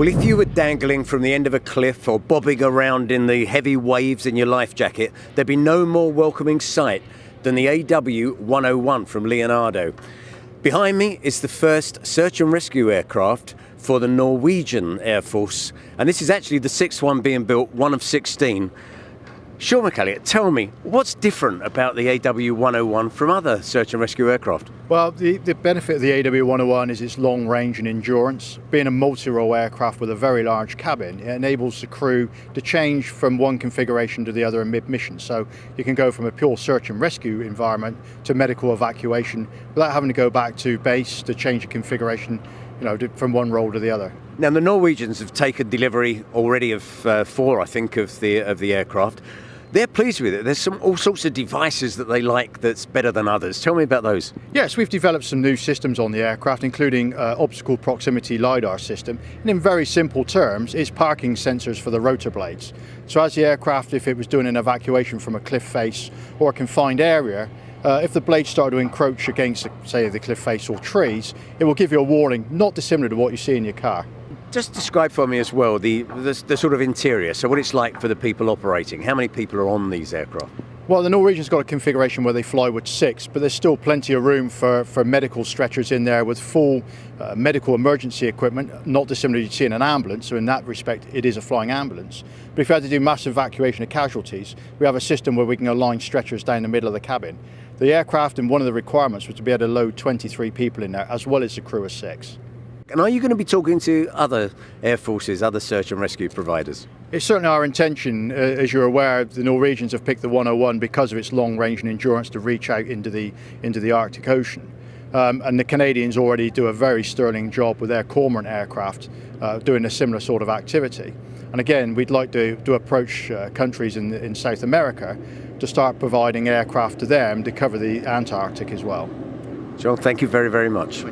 Well, if you were dangling from the end of a cliff or bobbing around in the heavy waves in your life jacket, there'd be no more welcoming sight than the AW101 from Leonardo. Behind me is the first search and rescue aircraft for the Norwegian Air Force, and this is actually the sixth one being built, one of 16. Sean McElliott, tell me, what's different about the AW101 from other search and rescue aircraft? Well, the benefit of the AW101 is its long range and endurance. Being a multi-role aircraft with a very large cabin, it enables the crew to change from one configuration to the other in mid-mission. So you can go from a pure search and rescue environment to medical evacuation without having to go back to base to change the configuration, from one role to the other. Now, the Norwegians have taken delivery already of four, I think, of the aircraft. They're pleased with it. There's all sorts of devices that they like that's better than others. Tell me about those. Yes, we've developed some new systems on the aircraft, including obstacle proximity LiDAR system. And in very simple terms, it's parking sensors for the rotor blades. So as the aircraft, if it was doing an evacuation from a cliff face or a confined area, if the blades start to encroach against, say, the cliff face or trees, it will give you a warning, not dissimilar to what you see in your car. Just describe for me as well the sort of interior, so what it's like for the people operating. How many people are on these aircraft? Well, the Norwegian's got a configuration where they fly with 6, but there's still plenty of room for medical stretchers in there with full medical emergency equipment, not dissimilar to you see in an ambulance, so in that respect it is a flying ambulance. But if you had to do mass evacuation of casualties, we have a system where we can align stretchers down the middle of the cabin. The aircraft, and one of the requirements was to be able to load 23 people in there, as well as a crew of 6. And are you going to be talking to other air forces, other search and rescue providers? It's certainly our intention. As you're aware, the Norwegians have picked the 101 because of its long range and endurance to reach out into the Arctic Ocean. And the Canadians already do a very sterling job with their Cormorant aircraft doing a similar sort of activity. And again, we'd like to approach countries in South America to start providing aircraft to them to cover the Antarctic as well. John, thank you very, very much.